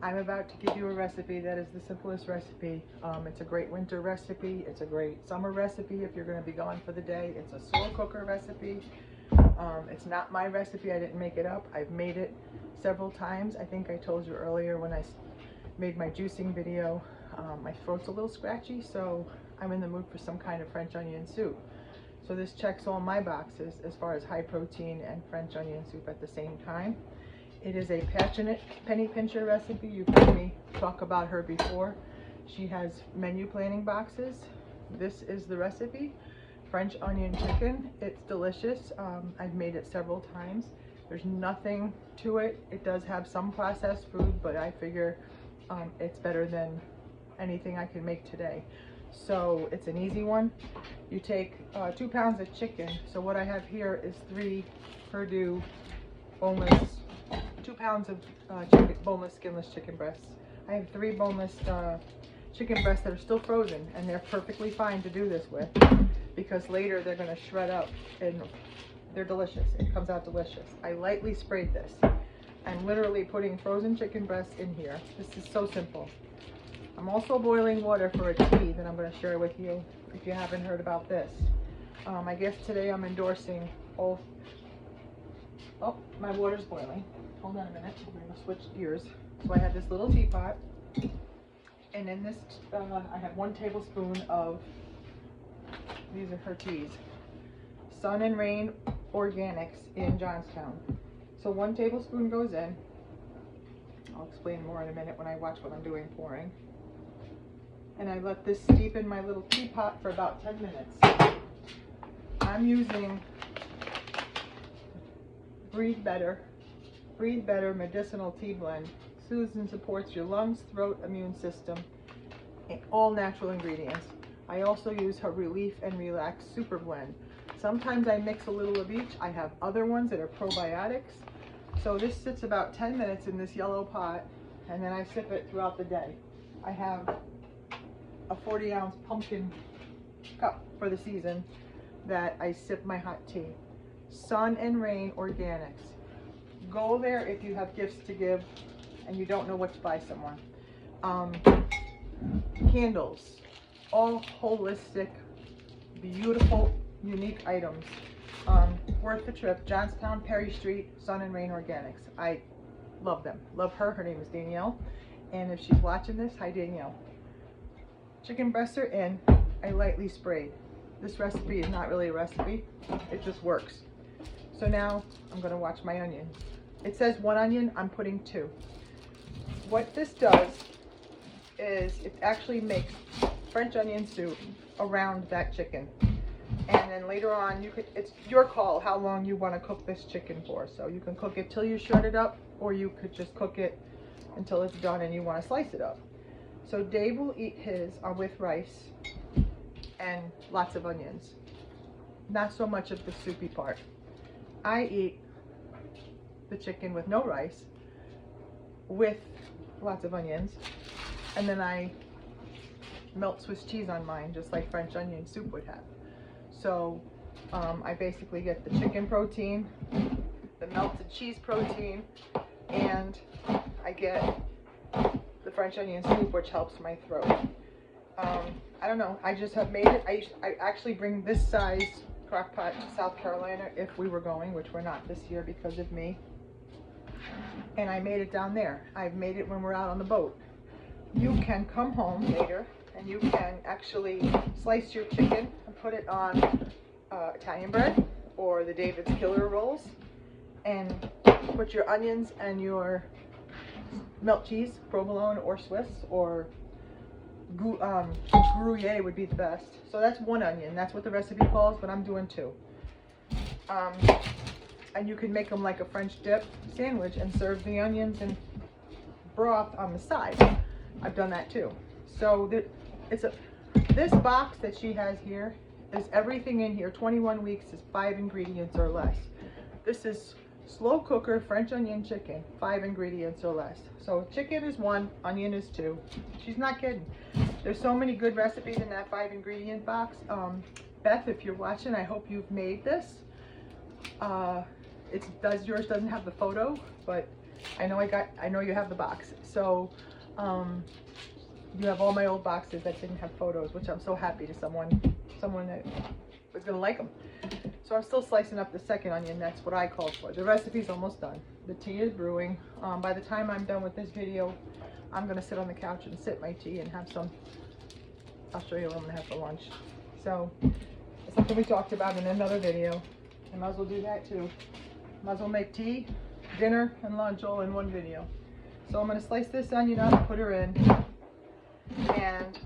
I'm about to give you a recipe that is the simplest recipe. It's a great winter recipe. It's a great summer recipe if you're going to be gone for the day. It's a slow cooker recipe. It's not my recipe. I didn't make it up. I've made it several times. I think I told you earlier when I made my juicing video, my throat's a little scratchy, so I'm in the mood for some kind of French onion soup. So this checks all my boxes as far as high protein and French onion soup at the same time. It is a passionate penny pincher recipe. You've heard me talk about her before. She has menu planning boxes. This is the recipe. French onion chicken. It's delicious. I've made it several times. There's nothing to it. It does have some processed food, but I figure it's better than anything I can make today. So it's an easy one. You take 2 pounds of chicken. So what I have here is 3 Perdue boneless, 2 pounds of boneless, skinless chicken breasts. I have 3 boneless chicken breasts that are still frozen, and they're perfectly fine to do this with because later they're going to shred up and they're delicious. It comes out delicious. I lightly sprayed this. I'm literally putting frozen chicken breasts in here. This is so simple. I'm also boiling water for a tea that I'm going to share with you if you haven't heard about this. I guess today I'm endorsing oh, my water's boiling. Hold on a minute, I'm going to switch gears. So I have this little teapot, and in this I have 1 tablespoon of, these are her teas, Sun and Rain Organics in Johnstown. So 1 tablespoon goes in. I'll explain more in a minute when I watch what I'm doing pouring. And I let this steep in my little teapot for about 10 minutes. I'm using Breathe Better Medicinal Tea Blend. Soothes and supports your lungs, throat, immune system, and all natural ingredients. I also use her Relief and Relax Super Blend. Sometimes I mix a little of each. I have other ones that are probiotics. So this sits about 10 minutes in this yellow pot, and then I sip it throughout the day. I have a 40-ounce pumpkin cup for the season that I sip my hot tea. Sun and Rain Organics. Go there if you have gifts to give and you don't know what to buy someone. Candles, all holistic, beautiful, unique items. Worth the trip. Johnstown, Perry Street, Sun and Rain Organics. I love them. Love her. Her name is Danielle. And if she's watching this, hi Danielle. Chicken breasts are in. I lightly sprayed. This recipe is not really a recipe. It just works. So now I'm going to watch my onion. It says 1 onion. I'm putting 2. What this does is it actually makes French onion soup around that chicken. And then later on, it's your call how long you want to cook this chicken for. So you can cook it till you shred it up, or you could just cook it until it's done and you want to slice it up. So Dave will eat his with rice and lots of onions. Not so much of the soupy part. I eat the chicken with no rice, with lots of onions, and then I melt Swiss cheese on mine, just like French onion soup would have. So I basically get the chicken protein, the melted cheese protein, and I get the French onion soup, which helps my throat. I don't know, I just have made it. I actually bring this size crock pot to South Carolina if we were going, which we're not this year because of me. And I made it down there. I've made it when we're out on the boat. You can come home later and you can actually slice your chicken and put it on Italian bread or the David's Killer rolls, and put your onions and your melt cheese, provolone or Swiss, or Gruyere would be the best. So that's 1 onion. That's what the recipe calls, but I'm doing 2. And you can make them like a French dip sandwich and serve the onions and broth on the side. I've done that too. So this box that she has here is everything in here. 21 weeks is 5 ingredients or less. This is slow cooker French onion chicken, 5 ingredients or less. So chicken is 1, onion is 2. She's not kidding. There's so many good recipes in that 5 ingredient box. Beth, if you're watching, I hope you've made this. Yours doesn't have the photo, but I know you have the box. So you have all my old boxes that didn't have photos, which I'm so happy to someone that was gonna like them. So I'm still slicing up the second onion. That's what I called for. The recipe's almost done. The tea is brewing. By the time I'm done with this video, I'm gonna sit on the couch and sip my tea and have some. I'll show you what I'm gonna have for lunch. So it's something we talked about in another video. I might as well do that too. Might as well make tea, dinner, and lunch all in one video. So I'm gonna slice this onion up, put her in, and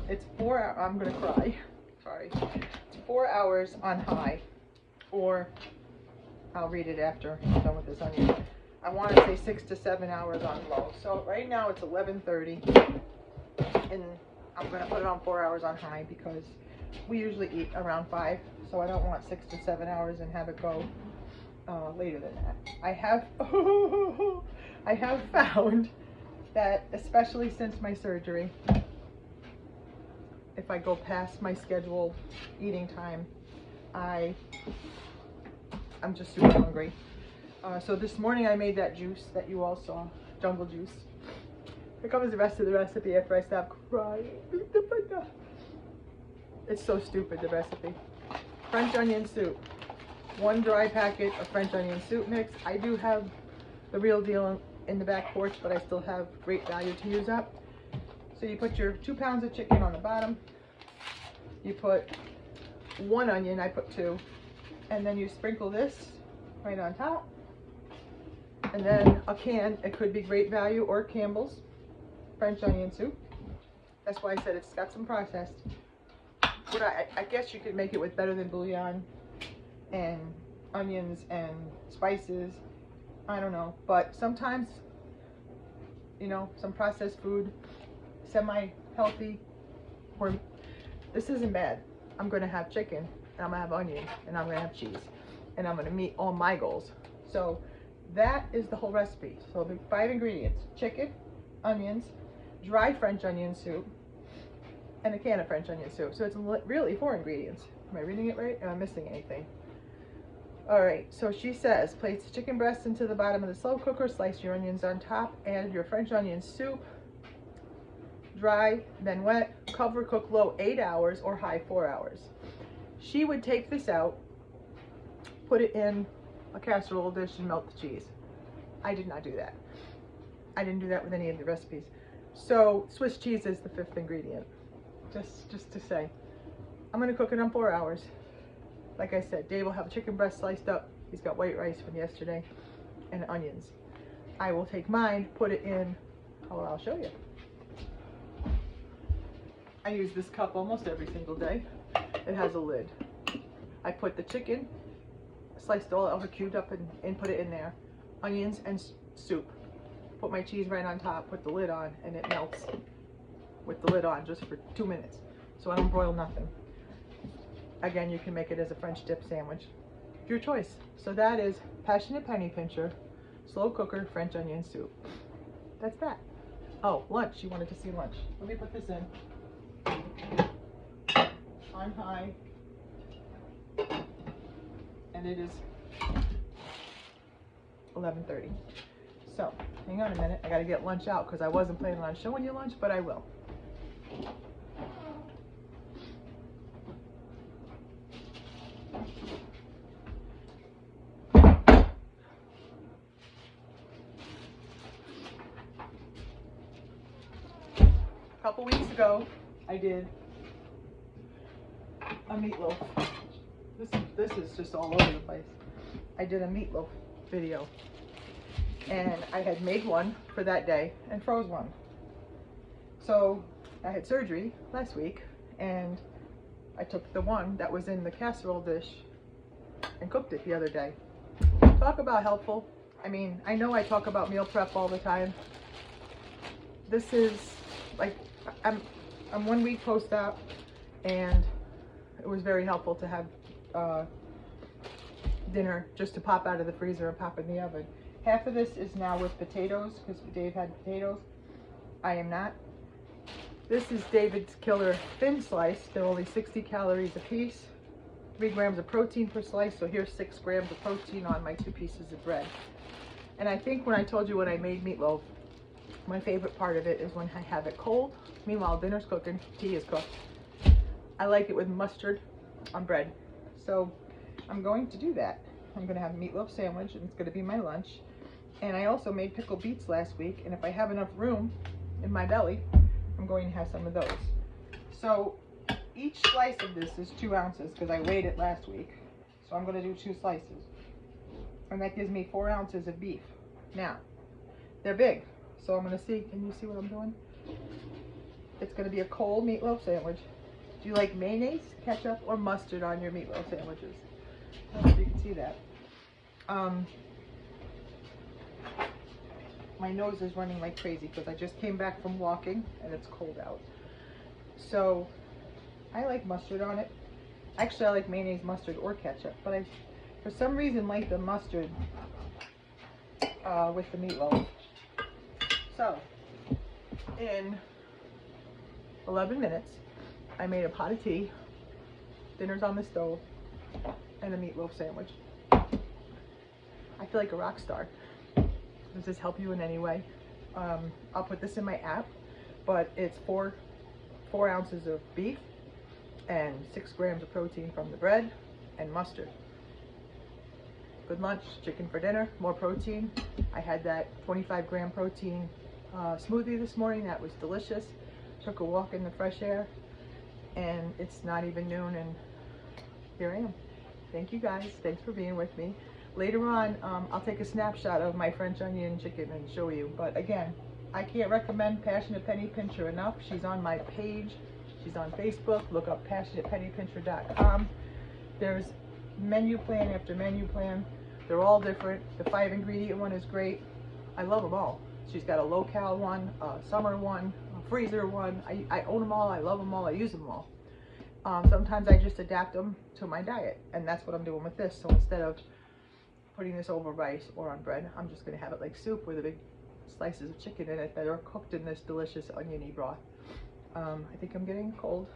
it's 4 hours. I'm gonna cry. Sorry. It's 4 hours on high, or I'll read it after I'm done with this onion. I want to say 6 to 7 hours on low. So right now it's 11:30, and I'm gonna put it on 4 hours on high because we usually eat around 5. So I don't want 6 to 7 hours and have it go later than that. I have found that, especially since my surgery, if I go past my scheduled eating time, I'm just super hungry. So this morning I made that juice that you all saw, jungle juice. Here comes the rest of the recipe after I stop crying. It's so stupid, the recipe. French onion soup. 1 dry packet of French onion soup mix. I do have the real deal in the back porch, but I still have great value to use up. So you put your 2 pounds of chicken on the bottom. You put 1 onion, I put 2. And then you sprinkle this right on top. And then a can, it could be Great Value or Campbell's French onion soup. That's why I said it's got some processed. But I guess you could make it with better than bouillon and onions and spices. I don't know. But sometimes, you know, some processed food, semi-healthy, or this isn't bad. I'm going to have chicken, and I'm going to have onion, and I'm going to have cheese, and I'm going to meet all my goals. So that is the whole recipe. So the 5 ingredients: chicken, onions, dry French onion soup, and a can of French onion soup. So it's really 4 ingredients. Am I reading it right? Am I missing anything? All right, so she says, place the chicken breast into the bottom of the slow cooker, slice your onions on top, add your French onion soup, dry, then wet, cover, cook low 8 hours or high 4 hours. She would take this out, put it in a casserole dish and melt the cheese. I did not do that. I didn't do that with any of the recipes. So Swiss cheese is the 5th ingredient. Just to say, I'm gonna cook it on 4 hours. Like I said, Dave will have a chicken breast sliced up. He's got white rice from yesterday and onions. I will take mine, put it in, oh, I'll show you. I use this cup almost every single day. It has a lid. I put the chicken, sliced all over, cubed up, and put it in there. Onions and soup. Put my cheese right on top, put the lid on, and it melts with the lid on just for 2 minutes. So I don't broil nothing. Again, you can make it as a French dip sandwich. Your choice. So that is Passionate Penny Pincher, slow cooker, French onion soup. That's that. Oh, lunch. You wanted to see lunch. Let me put this in. On high. And it is 11:30. So, hang on a minute. I got to get lunch out because I wasn't planning on showing you lunch, but I will. A couple weeks ago, I did a meatloaf. This is just all over the place. I did a meatloaf video, and I had made one for that day and froze one. So I had surgery last week, and I took the one that was in the casserole dish and cooked it the other day. Talk about helpful. I mean, I know I talk about meal prep all the time. This is like, I'm 1 week post-op, and it was very helpful to have dinner just to pop out of the freezer and pop in the oven. Half of this is now with potatoes because Dave had potatoes. I am not. This is David's Killer thin slice. They're only 60 calories a piece. 3 grams of protein per slice. So here's 6 grams of protein on my 2 pieces of bread. And I think when I told you when I made meatloaf, my favorite part of it is when I have it cold. Meanwhile, dinner's cooking, tea is cooked. I like it with mustard on bread. So I'm going to do that. I'm going to have a meatloaf sandwich, and it's going to be my lunch. And I also made pickled beets last week, and if I have enough room in my belly, I'm going to have some of those. So each slice of this is 2 ounces because I weighed it last week. So I'm going to do 2 slices. And that gives me 4 ounces of beef. Now, they're big. So I'm going to see, can you see what I'm doing? It's going to be a cold meatloaf sandwich. Do you like mayonnaise, ketchup, or mustard on your meatloaf sandwiches? I don't know if you can see that. My nose is running like crazy because I just came back from walking and it's cold out. So I like mustard on it. Actually, I like mayonnaise, mustard, or ketchup, but I, for some reason, like the mustard with the meatloaf. So in 11 minutes, I made a pot of tea, dinner's on the stove, and a meatloaf sandwich. I feel like a rock star. Does this help you in any way? I'll put this in my app, but it's 4 ounces of beef and 6 grams of protein from the bread and mustard. Good lunch, chicken for dinner, more protein. I had that 25-gram protein smoothie this morning. That was delicious. Took a walk in the fresh air, and it's not even noon, and here I am. Thank you guys. Thanks for being with me. Later on, I'll take a snapshot of my French onion chicken and show you. But again, I can't recommend Passionate Penny Pincher enough. She's on my page. She's on Facebook. Look up passionatepennypincher.com. There's menu plan after menu plan. They're all different. The 5-ingredient one is great. I love them all. She's got a low-cal one, a summer one, a freezer one. I own them all. I love them all. I use them all. Sometimes I just adapt them to my diet, and that's what I'm doing with this. So instead of putting this over rice or on bread, I'm just going to have it like soup with a big slices of chicken in it that are cooked in this delicious oniony broth. I think I'm getting cold.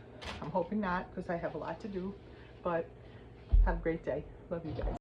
I'm hoping not, because I have a lot to do, but have a great day. Love you guys.